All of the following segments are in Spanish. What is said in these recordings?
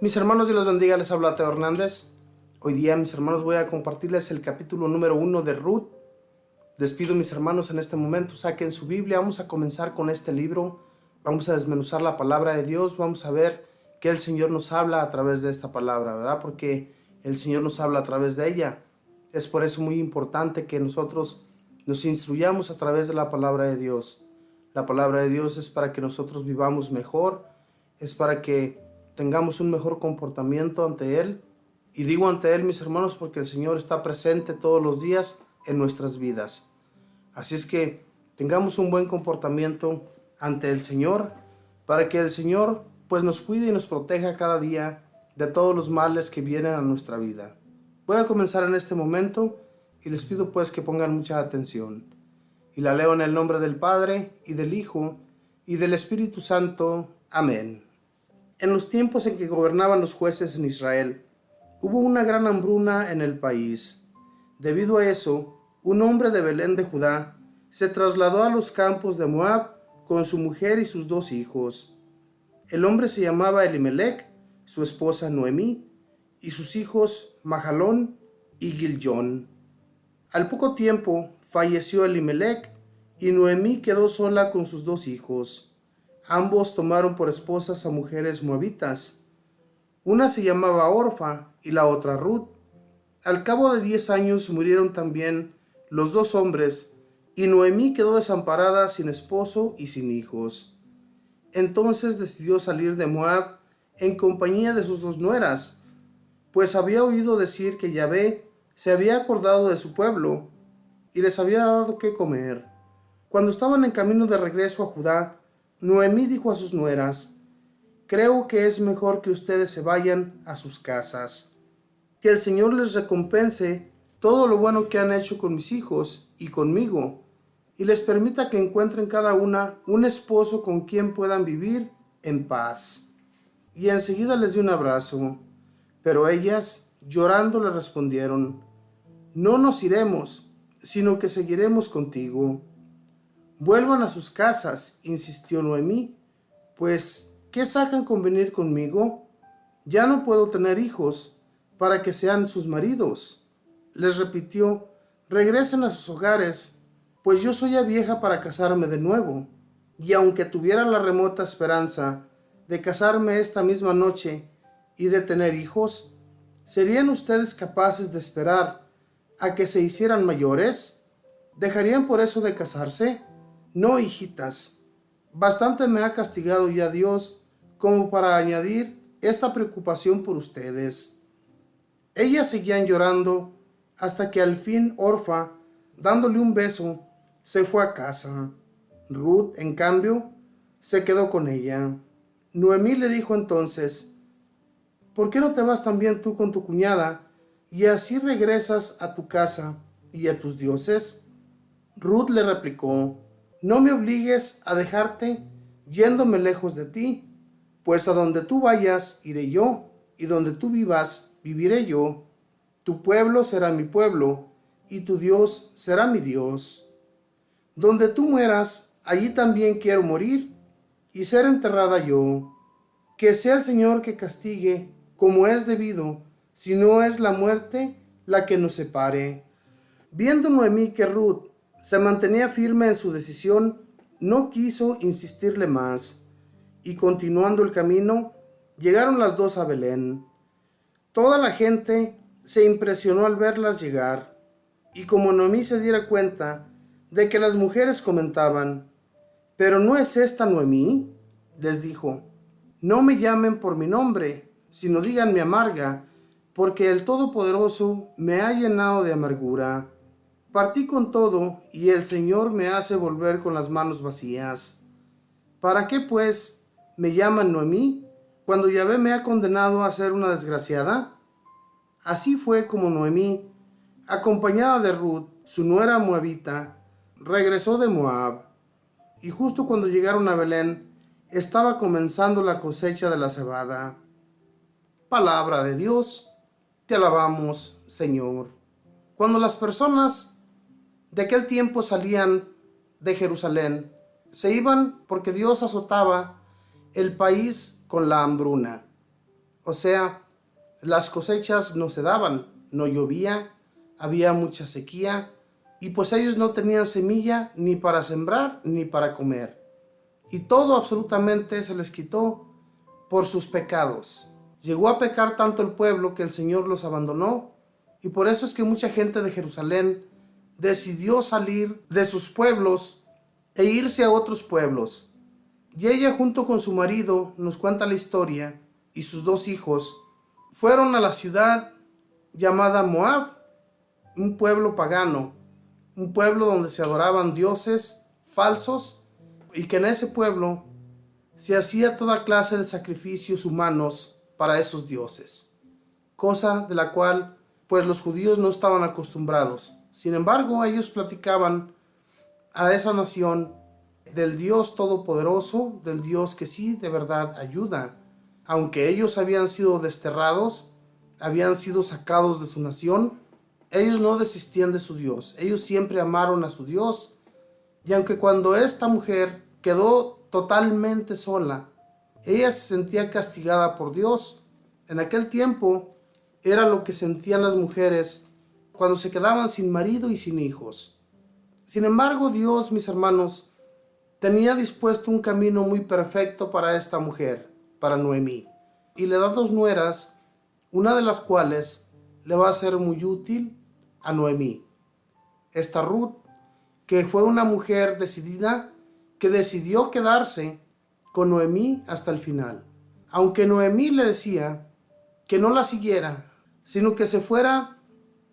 Mis hermanos, Dios los bendiga, les habla Teo Hernández. Hoy día, mis hermanos, voy a compartirles el capítulo número 1 de Ruth. Les pido, mis hermanos, en este momento saquen su Biblia. Vamos a comenzar con este libro. Vamos a desmenuzar la palabra de Dios. Vamos a ver qué el Señor nos habla a través de esta palabra, ¿verdad? Porque el Señor nos habla a través de ella. Es por eso muy importante que nosotros nos instruyamos a través de la palabra de Dios. La palabra de Dios es para que nosotros vivamos mejor, es para que tengamos un mejor comportamiento ante Él. Y digo ante Él, mis hermanos, porque el Señor está presente todos los días en nuestras vidas. Así es que tengamos un buen comportamiento ante el Señor, para que el Señor pues nos cuide y nos proteja cada día de todos los males que vienen a nuestra vida. Voy a comenzar en este momento y les pido pues que pongan mucha atención. Y la leo en el nombre del Padre, y del Hijo, y del Espíritu Santo. Amén. En los tiempos en que gobernaban los jueces en Israel, hubo una gran hambruna en el país. Debido a eso, un hombre de Belén de Judá se trasladó a los campos de Moab con su mujer y sus 2 hijos. El hombre se llamaba Elimelec, su esposa Noemí, y sus hijos Mahalón y Gilón. Al poco tiempo falleció Elimelec, y Noemí quedó sola con sus 2 hijos. Ambos tomaron por esposas a mujeres moabitas. Una se llamaba Orfa y la otra Ruth. Al cabo de 10 años murieron también los 2 hombres, y Noemí quedó desamparada sin esposo y sin hijos. Entonces decidió salir de Moab en compañía de sus 2 nueras, pues había oído decir que Yahvé se había acordado de su pueblo y les había dado qué comer. Cuando estaban en camino de regreso a Judá, Noemí dijo a sus nueras: «Creo que es mejor que ustedes se vayan a sus casas. Que el Señor les recompense todo lo bueno que han hecho con mis hijos y conmigo, y les permita que encuentren cada una un esposo con quien puedan vivir en paz». Y enseguida les dio un abrazo. Pero ellas, llorando, le respondieron: «No nos iremos, sino que seguiremos contigo». «Vuelvan a sus casas», insistió Noemí, «pues, ¿qué sacan con venir conmigo? Ya no puedo tener hijos para que sean sus maridos». Les repitió: «Regresen a sus hogares, pues yo soy ya vieja para casarme de nuevo, y aunque tuviera la remota esperanza de casarme esta misma noche y de tener hijos, ¿serían ustedes capaces de esperar a que se hicieran mayores? ¿Dejarían por eso de casarse? No, hijitas, bastante me ha castigado ya Dios como para añadir esta preocupación por ustedes». Ellas seguían llorando hasta que al fin Orfa, dándole un beso, se fue a casa. Ruth, en cambio, se quedó con ella. Noemí le dijo entonces: «¿Por qué no te vas también tú con tu cuñada, y así regresas a tu casa y a tus dioses?» Ruth le replicó: «No me obligues a dejarte yéndome lejos de ti, pues a donde tú vayas iré yo, y donde tú vivas viviré yo. Tu pueblo será mi pueblo, y tu Dios será mi Dios. Donde tú mueras, allí también quiero morir, y ser enterrada yo. Que sea el Señor que castigue como es debido, si no es la muerte la que nos separe». Viendo Noemí que Ruth se mantenía firme en su decisión, no quiso insistirle más, y continuando el camino, llegaron las 2 a Belén. Toda la gente se impresionó al verlas llegar, y como Noemí se diera cuenta de que las mujeres comentaban: «¿Pero no es esta Noemí?», les dijo: «No me llamen por mi nombre, sino díganme Amarga, porque el Todopoderoso me ha llenado de amargura. Partí con todo, y el Señor me hace volver con las manos vacías. ¿Para qué, pues, me llaman Noemí, cuando Yahvé me ha condenado a ser una desgraciada?». Así fue como Noemí, acompañada de Ruth, su nuera moabita, regresó de Moab. Y justo cuando llegaron a Belén, estaba comenzando la cosecha de la cebada. Palabra de Dios, te alabamos, Señor. Cuando las personas de aquel tiempo salían de Jerusalén, se iban porque Dios azotaba el país con la hambruna. O sea, las cosechas no se daban, no llovía, había mucha sequía, y pues ellos no tenían semilla ni para sembrar ni para comer. Y todo absolutamente se les quitó por sus pecados. Llegó a pecar tanto el pueblo que el Señor los abandonó, y por eso es que mucha gente de Jerusalén decidió salir de sus pueblos e irse a otros pueblos. Y ella, junto con su marido, nos cuenta la historia, y sus 2 hijos fueron a la ciudad llamada Moab, un pueblo pagano, un pueblo donde se adoraban dioses falsos, y que en ese pueblo se hacía toda clase de sacrificios humanos para esos dioses, cosa de la cual pues los judíos no estaban acostumbrados. Sin embargo, ellos platicaban a esa nación del Dios todopoderoso, del Dios que sí de verdad ayuda. Aunque ellos habían sido desterrados, habían sido sacados de su nación, ellos no desistían de su Dios. Ellos siempre amaron a su Dios. Y aunque cuando esta mujer quedó totalmente sola, ella se sentía castigada por Dios. En aquel tiempo era lo que sentían las mujeres cuando se quedaban sin marido y sin hijos. Sin embargo, Dios, mis hermanos, tenía dispuesto un camino muy perfecto para esta mujer, para Noemí, y le da 2 nueras, una de las cuales le va a ser muy útil a Noemí. Esta Ruth, que fue una mujer decidida, que decidió quedarse con Noemí hasta el final. Aunque Noemí le decía que no la siguiera, sino que se fuera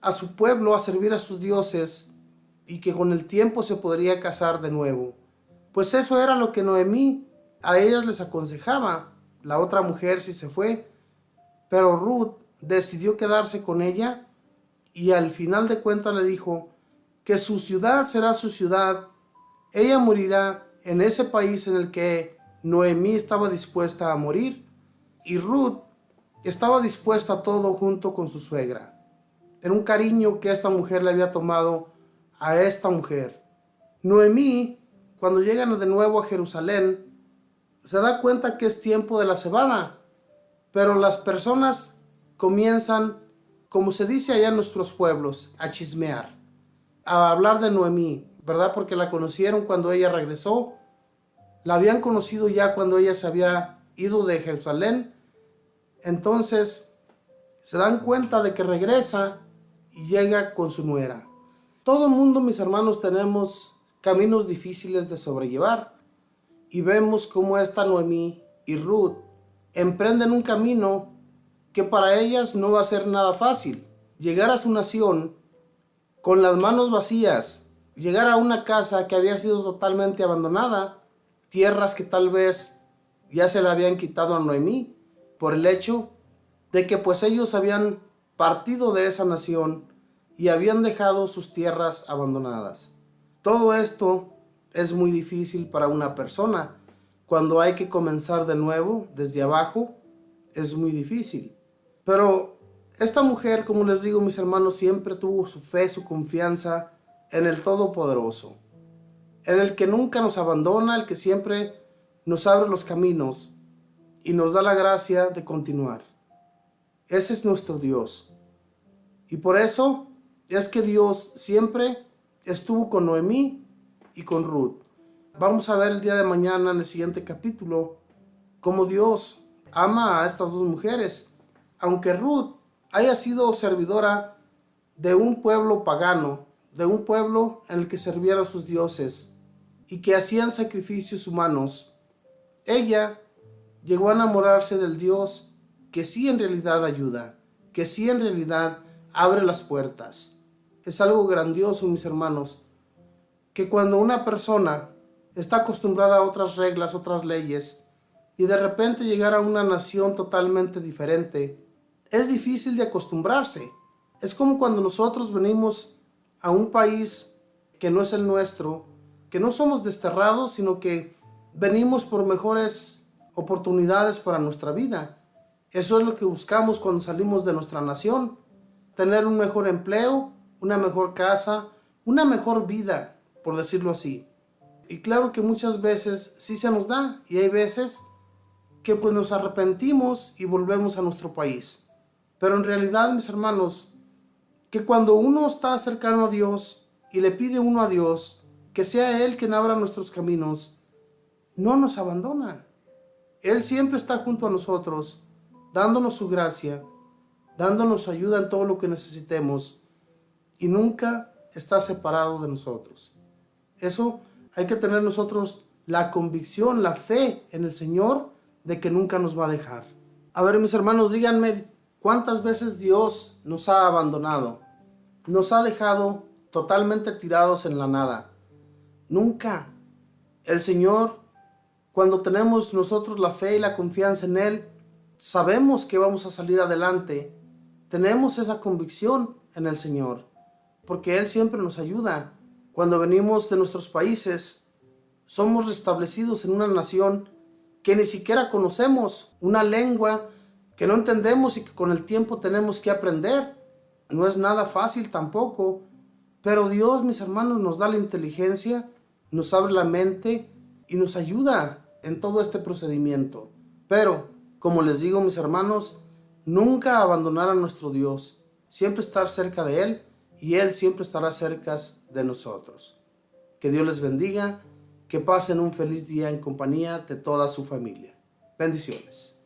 a su pueblo a servir a sus dioses y que con el tiempo se podría casar de nuevo. Pues eso era lo que Noemí a ellas les aconsejaba. La otra mujer sí se fue, pero Ruth decidió quedarse con ella, y al final de cuentas le dijo que su ciudad será su ciudad. Ella morirá en ese país en el que Noemí estaba dispuesta a morir, y Ruth estaba dispuesta a todo junto con su suegra. Era un cariño que esta mujer le había tomado a esta mujer. Noemí, cuando llegan de nuevo a Jerusalén, se da cuenta que es tiempo de la cebada, pero las personas comienzan, como se dice allá en nuestros pueblos, a chismear, a hablar de Noemí, ¿verdad? Porque la conocieron cuando ella regresó, la habían conocido ya cuando ella se había ido de Jerusalén. Entonces se dan cuenta de que regresa y llega con su nuera. Todo el mundo, mis hermanos, tenemos caminos difíciles de sobrellevar, y vemos cómo esta Noemí y Ruth emprenden un camino que para ellas no va a ser nada fácil. Llegar a su nación con las manos vacías, llegar a una casa que había sido totalmente abandonada, tierras que tal vez ya se le habían quitado a Noemí por el hecho de que pues ellos habían partido de esa nación y habían dejado sus tierras abandonadas. Todo esto es muy difícil para una persona. Cuando hay que comenzar de nuevo, desde abajo, es muy difícil. Pero esta mujer, como les digo, mis hermanos, siempre tuvo su fe, su confianza en el Todopoderoso, en el que nunca nos abandona, el que siempre nos abre los caminos y nos da la gracia de continuar. Ese es nuestro Dios. Y por eso es que Dios siempre estuvo con Noemí y con Ruth. Vamos a ver el día de mañana en el siguiente capítulo cómo Dios ama a estas 2 mujeres. Aunque Ruth haya sido servidora de un pueblo pagano, de un pueblo en el que servían a sus dioses y que hacían sacrificios humanos, ella llegó a enamorarse del Dios que sí en realidad ayuda, que sí en realidad abre las puertas. Es algo grandioso, mis hermanos, que cuando una persona está acostumbrada a otras reglas, otras leyes, y de repente llegar a una nación totalmente diferente, es difícil de acostumbrarse. Es como cuando nosotros venimos a un país que no es el nuestro, que no somos desterrados, sino que venimos por mejores oportunidades para nuestra vida. Eso es lo que buscamos cuando salimos de nuestra nación: tener un mejor empleo, una mejor casa, una mejor vida, por decirlo así. Y claro que muchas veces sí se nos da, y hay veces que pues nos arrepentimos y volvemos a nuestro país. Pero en realidad, mis hermanos, que cuando uno está cercano a Dios y le pide uno a Dios que sea Él quien abra nuestros caminos, no nos abandona. Él siempre está junto a nosotros, dándonos su gracia, dándonos ayuda en todo lo que necesitemos y nunca está separado de nosotros. Eso hay que tener nosotros la convicción, la fe en el Señor de que nunca nos va a dejar. A ver, mis hermanos, díganme, ¿cuántas veces Dios nos ha abandonado? Nos ha dejado totalmente tirados en la nada. Nunca. El Señor, cuando tenemos nosotros la fe y la confianza en Él, sabemos que vamos a salir adelante. Tenemos esa convicción en el Señor, porque Él siempre nos ayuda. Cuando venimos de nuestros países, somos restablecidos en una nación que ni siquiera conocemos, una lengua que no entendemos y que con el tiempo tenemos que aprender. No es nada fácil tampoco, pero Dios, mis hermanos, nos da la inteligencia, nos abre la mente y nos ayuda en todo este procedimiento. Pero, como les digo, mis hermanos, nunca abandonar a nuestro Dios, siempre estar cerca de Él y Él siempre estará cerca de nosotros. Que Dios les bendiga, que pasen un feliz día en compañía de toda su familia. Bendiciones.